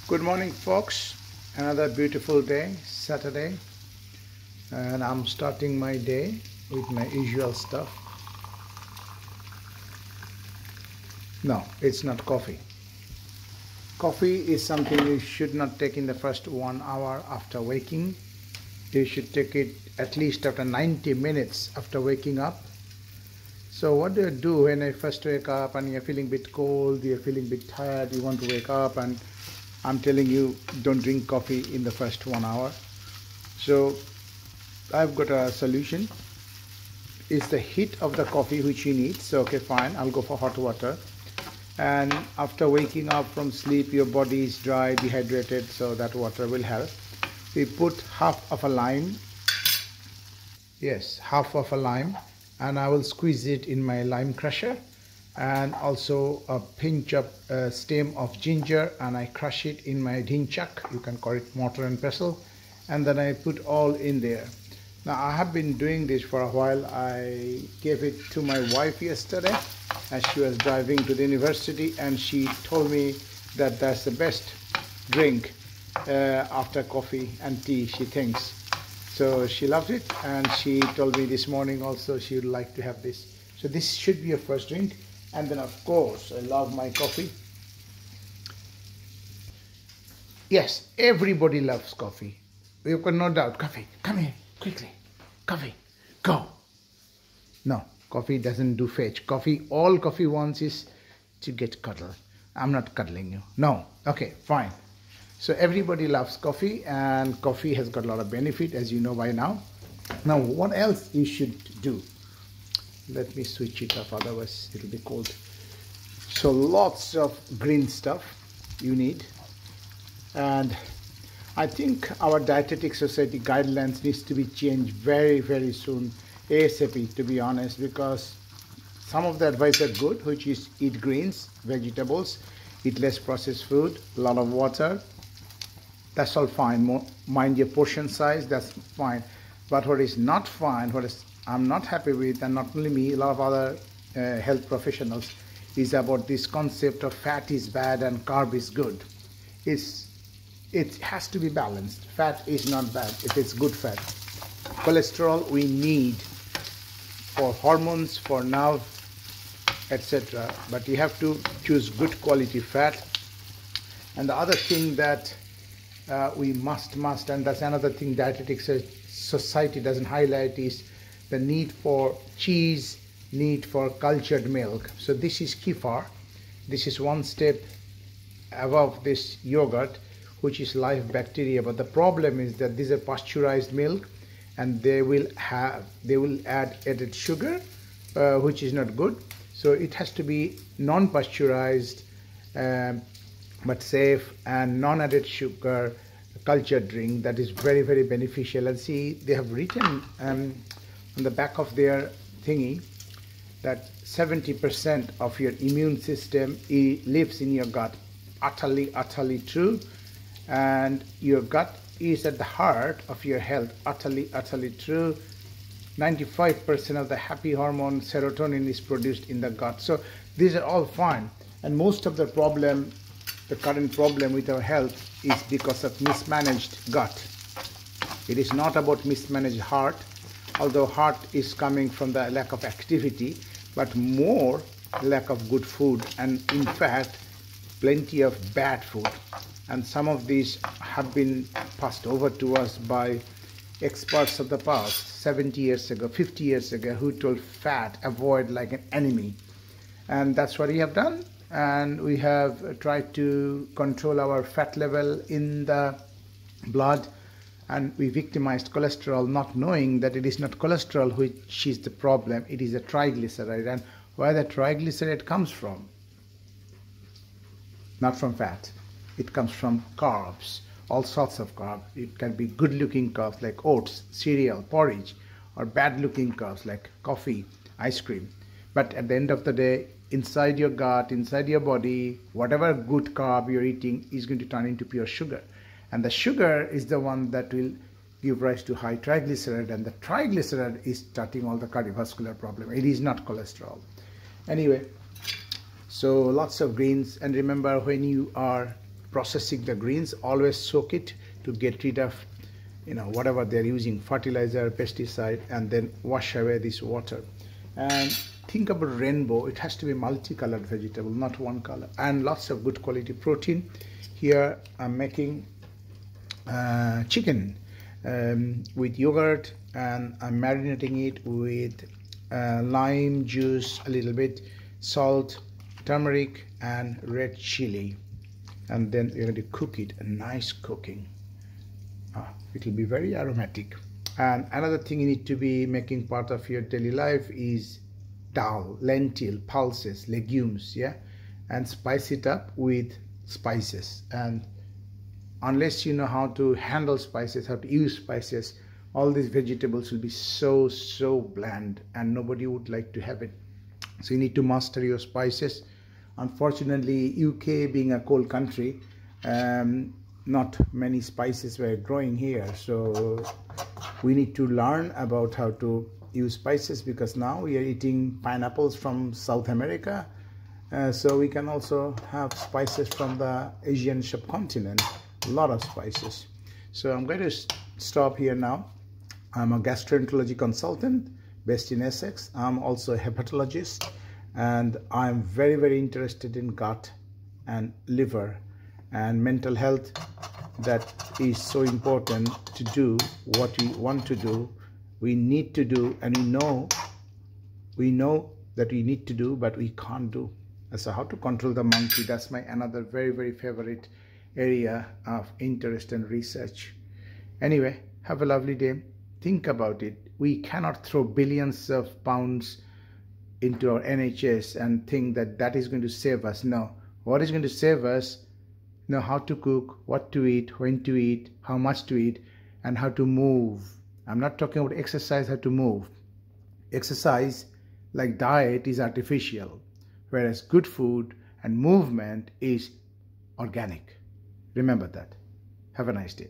Good morning, folks. Another beautiful day, Saturday, and I'm starting my day with my usual stuff. No, it's not coffee. Coffee is something you should not take in the first 1 hour after waking. You should take it at least after 90 minutes after waking up. So what do I do when I first wake up and you're feeling a bit cold, you're feeling a bit tired, you want to wake up, and I'm telling you, don't drink coffee in the first 1 hour. So I've got a solution. It's the heat of the coffee which you need. So okay, fine, I'll go for hot water. And after waking up from sleep, your body is dry, dehydrated, so that water will help. We put half of a lime. Yes, half of a lime, and I will squeeze it in my lime crusher, and also a pinch of stem of ginger, and I crush it in my dhinchak. You can call it mortar and pestle, and then I put all in there. Now I have been doing this for a while. I gave it to my wife yesterday as she was driving to the university, and she told me that that's the best drink after coffee and tea, she thinks. So she loved it, and she told me this morning also she would like to have this. So this should be a first drink. And then of course I love my coffee. Yes, everybody loves coffee. You can no doubt. Coffee, come here, quickly. Coffee, go. No, coffee doesn't do fetch. Coffee, all coffee wants is to get cuddled. I'm not cuddling you. No, okay, fine. So everybody loves coffee, and coffee has got a lot of benefit, as you know by now. Now, what else you should do? Let me switch it off, otherwise it'll be cold. So lots of green stuff you need. And I think our Dietetic Society guidelines needs to be changed very, very soon, ASAP, to be honest, because some of the advice are good, which is eat greens, vegetables, eat less processed food, a lot of water. That's all fine. Mind your portion size, that's fine. But what is not fine, I'm not happy with, and not only me, a lot of other health professionals, is about this concept of fat is bad and carb is good. It has to be balanced. Fat is not bad if it's good fat. Cholesterol we need for hormones, for nerve, etc. But you have to choose good quality fat. And the other thing that we must, and that's another thing Dietetic Society doesn't highlight, is the need for cheese, need for cultured milk. So this is kefir. This is one step above this yogurt, which is live bacteria. But the problem is that these are pasteurized milk, and they will add added sugar, which is not good. So it has to be non-pasteurized, but safe, and non-added sugar cultured drink that is very, very beneficial. And see, they have written on the back of their thingy that 70% of your immune system lives in your gut. Utterly true. And your gut is at the heart of your health. Utterly true. 95% of the happy hormone serotonin is produced in the gut. So these are all fine. And most of the problem, the current problem with our health, is because of mismanaged gut. It is not about mismanaged heart, although heart is coming from the lack of activity, but more lack of good food, and in fact plenty of bad food. And some of these have been passed over to us by experts of the past, 70 years ago, 50 years ago, who told fat avoid like an enemy. And that's what we have done. And we have tried to control our fat level in the blood, and we victimized cholesterol, not knowing that it is not cholesterol which is the problem, it is a triglyceride. And where the triglyceride comes from? Not from fat. It comes from carbs, all sorts of carbs. It can be good looking carbs like oats, cereal, porridge, or bad looking carbs like coffee, ice cream. But at the end of the day, inside your gut, inside your body, whatever good carb you're eating is going to turn into pure sugar. And the sugar is the one that will give rise to high triglyceride, and the triglyceride is starting all the cardiovascular problem. It is not cholesterol. Anyway, so lots of greens. And remember, when you are processing the greens, always soak it to get rid of whatever they're using, fertilizer, pesticide, and then wash away this water. And think about rainbow, it has to be multicolored vegetable, not one color, and lots of good quality protein. Here I'm making chicken with yogurt, and I'm marinating it with lime juice, a little bit salt, turmeric, and red chili, and then you're going to cook it, a nice cooking. It will be very aromatic. And another thing you need to be making part of your daily life is dal, lentil, pulses, legumes, yeah, and spice it up with spices. And unless you know how to handle spices, how to use spices, all these vegetables will be so bland and nobody would like to have it. So you need to master your spices. Unfortunately, UK being a cold country, not many spices were growing here, so we need to learn about how to use spices, because now we are eating pineapples from South America, so we can also have spices from the Asian subcontinent, a lot of spices. So I'm going to stop here now. I'm a gastroenterology consultant based in Essex. I'm also a hepatologist, and I'm very interested in gut and liver and mental health. That is so important to do what we want to do, we need to do, and we know that we need to do, but we can't do. So how to control the monkey, that's my another very favorite area of interest and research. Anyway, have a lovely day. Think about it. We cannot throw billions of pounds into our NHS and think that that is going to save us. No, what is going to save us, know how to cook, what to eat, when to eat, how much to eat, and how to move. I'm not talking about exercise, how to move. Exercise, like diet, is artificial, whereas good food and movement is organic. Remember that. Have a nice day.